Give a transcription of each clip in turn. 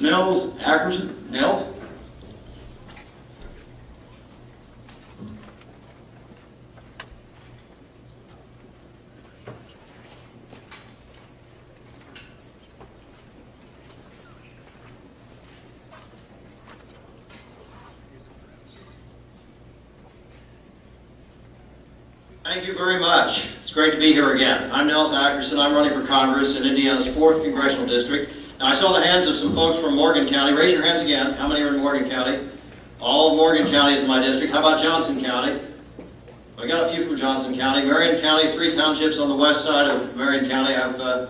is Nels Ackerson. Nels? Thank you very much. It's great to be here again. I'm Nels Ackerson. I'm running for Congress in Indiana's 4th Congressional District. Now, I saw the hands of some folks from Morgan County. Raise your hands again. How many are in Morgan County? All of Morgan County is in my district. How about Johnson County? I got a few from Johnson County. Marion County, 3 townships on the west side of Marion County have a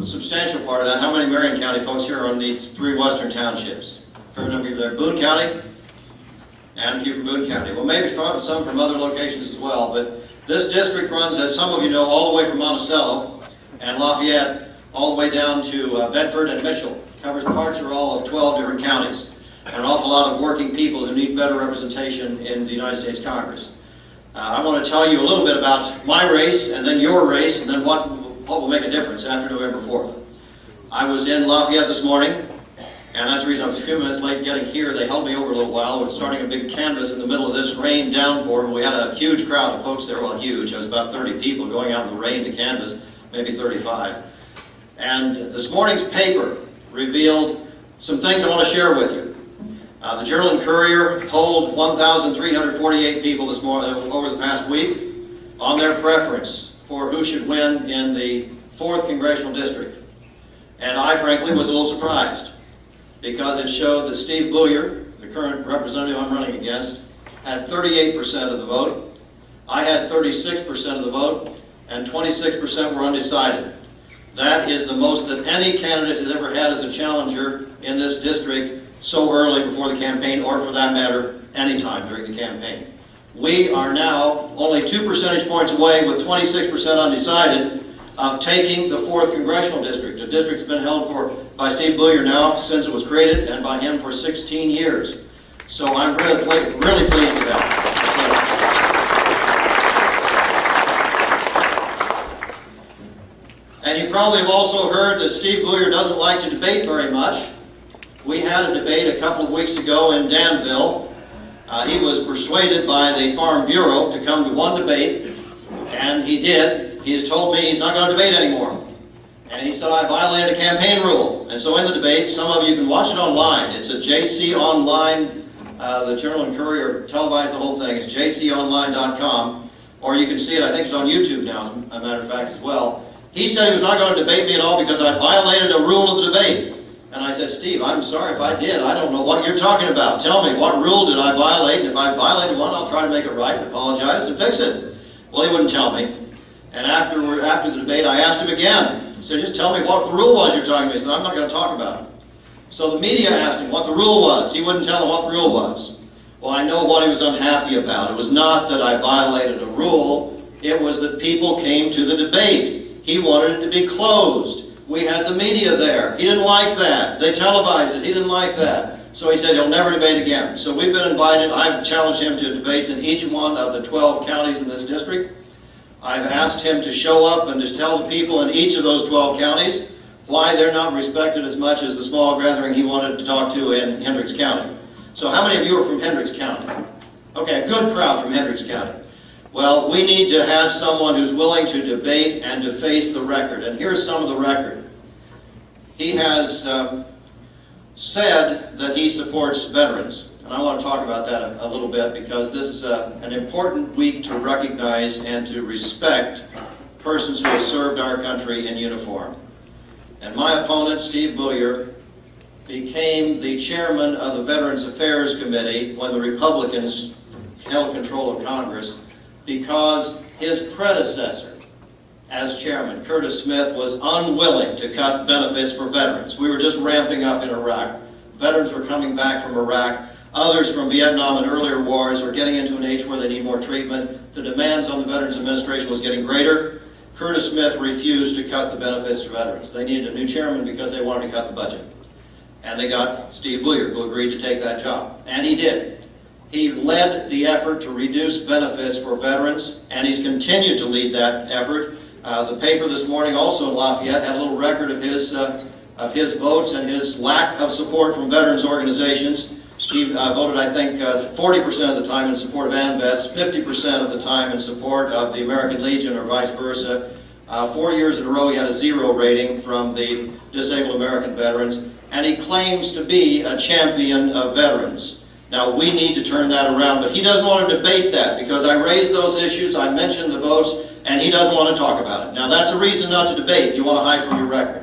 substantial part of that. How many Marion County folks here are on these 3 western townships? Fair number of you there. Boone County? And a few from Boone County. Well, maybe some from other locations as well, but this district runs, as some of you know, all the way from Monticello and Lafayette, all the way down to Bedford and Mitchell. Covers parts of all of 12 different counties, and an awful lot of working people who need better representation in the United States Congress. I want to tell you a little bit about my race, and then your race, and then what will make a difference after November 4th. I was in Lafayette this morning, and that's the reason I was a few minutes late getting here. They held me over a little while. We were starting a big canvass in the middle of this rain downpour, and we had a huge crowd of folks there. Well, huge. It was about 30 people going out in the rain to canvass, maybe 35. And this morning's paper revealed some things I want to share with you. The Journal and Courier polled 1,348 people this morning over the past week on their preference for who should win in the 4th Congressional District. And I, frankly, was a little surprised, because it showed that Steve Booyer, the current representative I'm running against, had 38% of the vote. I had 36% of the vote, and 26% were undecided. That is the most that any candidate has ever had as a challenger in this district so early before the campaign, or for that matter, any time during the campaign. We are now only 2 percentage points away, with 26% undecided, of taking the 4th Congressional District. The district's been held by Steve Booyer now since it was created, and by him for 16 years. So I'm really pleased with that. And you probably have also heard that Steve Booyer doesn't like to debate very much. We had a debate a couple of weeks ago in Danville. He was persuaded by the Farm Bureau to come to one debate, and he did. He has told me he's not going to debate anymore. And he said I violated a campaign rule. And so in the debate, some of you can watch it online. It's at JC Online. The Journal and Courier televised the whole thing. It's jconline.com. Or you can see it, I think it's on YouTube now, as a matter of fact, as well. He said he was not going to debate me at all because I violated a rule of the debate. And I said, Steve, I'm sorry if I did. I don't know what you're talking about. Tell me, what rule did I violate? And if I violated one, I'll try to make it right and apologize and fix it. Well, he wouldn't tell me. And after the debate, I asked him again. I said, just tell me what the rule was you're talking about. He said, I'm not going to talk about it. So the media asked him what the rule was. He wouldn't tell them what the rule was. Well, I know what he was unhappy about. It was not that I violated a rule. It was that people came to the debate. He wanted it to be closed. We had the media there. He didn't like that. They televised it. He didn't like that. So he said he'll never debate again. So we've been invited. I've challenged him to debates in each one of the 12 counties in this district. I've asked him to show up and to tell the people in each of those 12 counties why they're not respected as much as the small gathering he wanted to talk to in Hendricks County. So how many of you are from Hendricks County? Okay, a good crowd from Hendricks County. Well, we need to have someone who's willing to debate and to face the record. And here's some of the record. He has said that he supports veterans. And I want to talk about that a little bit, because this is an important week to recognize and to respect persons who have served our country in uniform. And my opponent, Steve Booyer, became the chairman of the Veterans Affairs Committee when the Republicans held control of Congress, because his predecessor as chairman, Curtis Smith, was unwilling to cut benefits for veterans. We were just ramping up in Iraq. Veterans were coming back from Iraq. Others from Vietnam and earlier wars were getting into an age where they need more treatment. The demands on the Veterans Administration was getting greater. Curtis Smith refused to cut the benefits for veterans. They needed a new chairman because they wanted to cut the budget. And they got Steve Booyer, who agreed to take that job. And he did. He led the effort to reduce benefits for veterans, and he's continued to lead that effort. The paper this morning, also in Lafayette, had a little record of his of his votes and his lack of support from veterans organizations. He voted, I think, 40% of the time in support of AMVETS, 50% of the time in support of the American Legion, or vice versa. 4 years in a row, he had a 0 rating from the disabled American veterans, and he claims to be a champion of veterans. Now, we need to turn that around, but he doesn't want to debate that, because I raised those issues, I mentioned the votes, and he doesn't want to talk about it. Now, that's a reason not to debate. You want to hide from your record.